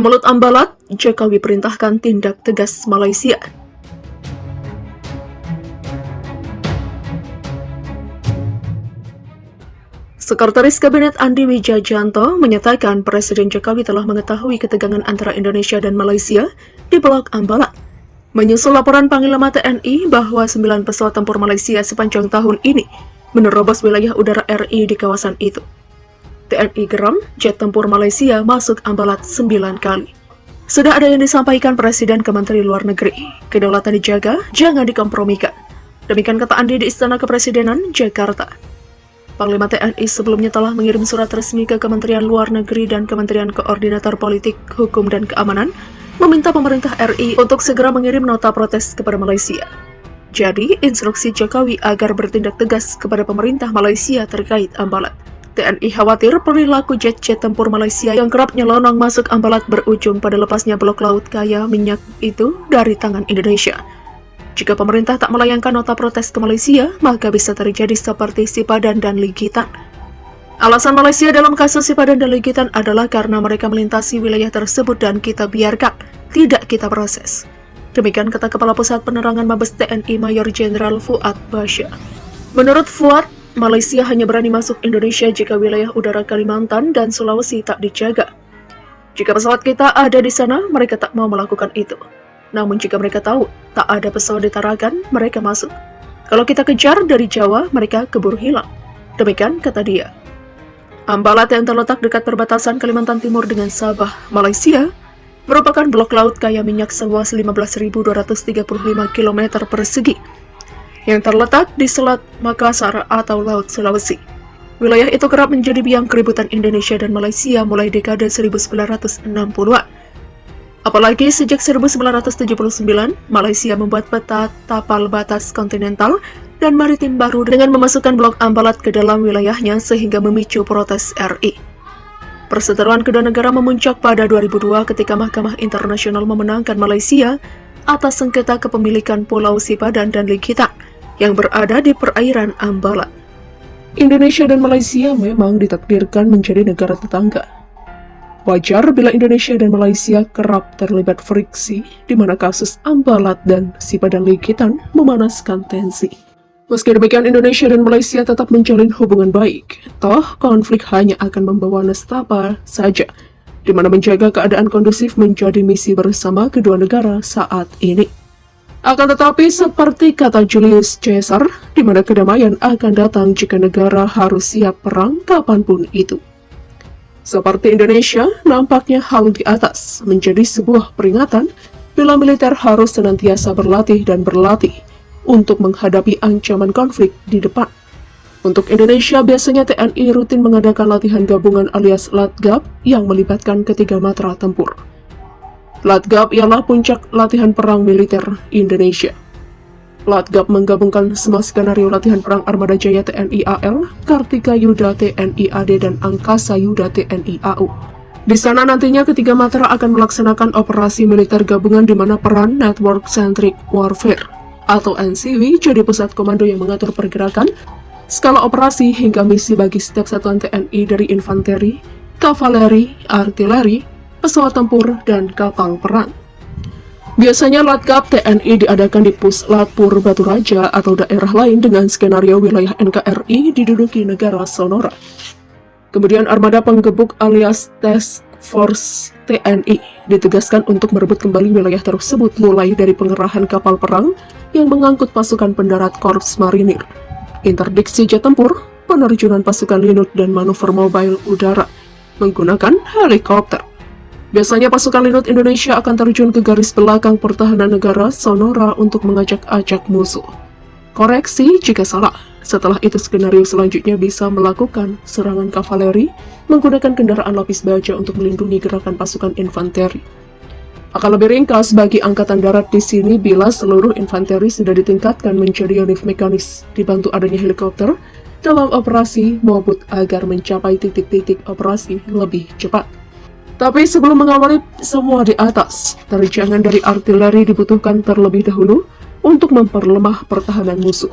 Kemelut Ambalat, Jokowi perintahkan tindak tegas Malaysia. Sekretaris Kabinet Andi Wijajanto menyatakan Presiden Jokowi telah mengetahui ketegangan antara Indonesia dan Malaysia di Blok Ambalat. Menyusul laporan Panglima TNI bahwa 9 pesawat tempur Malaysia sepanjang tahun ini menerobos wilayah udara RI di kawasan itu. TNI geram, jet tempur Malaysia masuk Ambalat 9 kali. Sudah ada yang disampaikan Presiden ke Menteri Luar Negeri, kedaulatan dijaga, jangan dikompromikan. Demikian kata Andi di Istana Kepresidenan, Jakarta. Panglima TNI sebelumnya telah mengirim surat resmi ke Kementerian Luar Negeri dan Kementerian Koordinator Politik, Hukum, dan Keamanan, meminta pemerintah RI untuk segera mengirim nota protes kepada Malaysia. Jadi, instruksi Jokowi agar bertindak tegas kepada pemerintah Malaysia terkait Ambalat. TNI khawatir perilaku jet-jet tempur Malaysia yang kerap nyelonong masuk Ambalat berujung pada lepasnya blok laut kaya minyak itu dari tangan Indonesia. Jika pemerintah tak melayangkan nota protes ke Malaysia, maka bisa terjadi seperti Sipadan dan Ligitan. Alasan Malaysia dalam kasus Sipadan dan Ligitan adalah karena mereka melintasi wilayah tersebut dan kita biarkan, tidak kita proses. Demikian kata Kepala Pusat Penerangan Mabes TNI Mayor Jenderal Fuad Bashir. Menurut Fuad, Malaysia hanya berani masuk Indonesia jika wilayah udara Kalimantan dan Sulawesi tak dijaga. Jika pesawat kita ada di sana, mereka tak mau melakukan itu. Namun jika mereka tahu tak ada pesawat di Tarakan, mereka masuk. Kalau kita kejar dari Jawa, mereka keburu hilang. Demikian kata dia. Ambalat yang terletak dekat perbatasan Kalimantan Timur dengan Sabah, Malaysia, merupakan blok laut kaya minyak seluas 15.235 km persegi yang terletak di Selat Makassar atau Laut Sulawesi. Wilayah itu kerap menjadi biang keributan Indonesia dan Malaysia mulai dekade 1960-an. Apalagi sejak 1979, Malaysia membuat peta tapal batas kontinental dan maritim baru dengan memasukkan blok Ambalat ke dalam wilayahnya sehingga memicu protes RI. Perseteruan kedua negara memuncak pada 2002 ketika Mahkamah Internasional memenangkan Malaysia atas sengketa kepemilikan Pulau Sipadan dan Ligitan yang berada di perairan Ambalat. Indonesia dan Malaysia memang ditakdirkan menjadi negara tetangga. Wajar bila Indonesia dan Malaysia kerap terlibat friksi, di mana kasus Ambalat dan Sipadan Ligitan memanaskan tensi. Meski demikian, Indonesia dan Malaysia tetap menjalin hubungan baik. Toh, konflik hanya akan membawa nestapa saja, di mana menjaga keadaan kondusif menjadi misi bersama kedua negara saat ini. Akan tetapi, seperti kata Julius Caesar, di mana kedamaian akan datang jika negara harus siap perang kapanpun itu. Seperti Indonesia, nampaknya hal di atas menjadi sebuah peringatan bila militer harus senantiasa berlatih dan berlatih untuk menghadapi ancaman konflik di depan. Untuk Indonesia, biasanya TNI rutin mengadakan latihan gabungan alias Latgab yang melibatkan ketiga matra tempur. Latgab ialah puncak latihan perang militer Indonesia. Latgab menggabungkan semua skenario latihan perang Armada Jaya TNI AL, Kartika Yuda TNI AD, dan Angkasa Yuda TNI AU. Di sana nantinya ketiga matra akan melaksanakan operasi militer gabungan di mana peran Network Centric Warfare atau NCW jadi pusat komando yang mengatur pergerakan, skala operasi hingga misi bagi setiap satuan TNI dari infanteri, kavaleri, artileri, pesawat tempur, dan kapal perang. Biasanya Latgab TNI diadakan di Puslat Batu Raja atau daerah lain dengan skenario wilayah NKRI diduduki negara Sonora. Kemudian armada penggebuk alias Task Force TNI ditugaskan untuk merebut kembali wilayah tersebut mulai dari pengerahan kapal perang yang mengangkut pasukan pendarat Korps Marinir, interdiksi jet tempur, penerjunan pasukan Linut, dan manuver mobile udara menggunakan helikopter. Biasanya pasukan Linut Indonesia akan terjun ke garis belakang pertahanan negara Sonora untuk mengajak-ajak musuh. Koreksi jika salah. Setelah itu skenario selanjutnya bisa melakukan serangan kavaleri menggunakan kendaraan lapis baja untuk melindungi gerakan pasukan infanteri. Akan lebih ringkas bagi angkatan darat di sini bila seluruh infanteri sudah ditingkatkan menjadi unit mekanis dibantu adanya helikopter dalam operasi maupun agar mencapai titik-titik operasi lebih cepat. Tapi sebelum mengawali semua di atas, terjangan dari artileri dibutuhkan terlebih dahulu untuk memperlemah pertahanan musuh.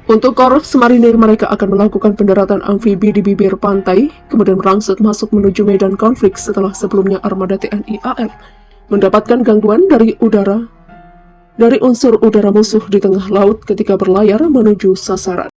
Untuk korps marinir, mereka akan melakukan pendaratan amfibi di bibir pantai, kemudian merangsek masuk menuju medan konflik setelah sebelumnya armada TNI AL mendapatkan gangguan dari unsur udara musuh di tengah laut ketika berlayar menuju sasaran.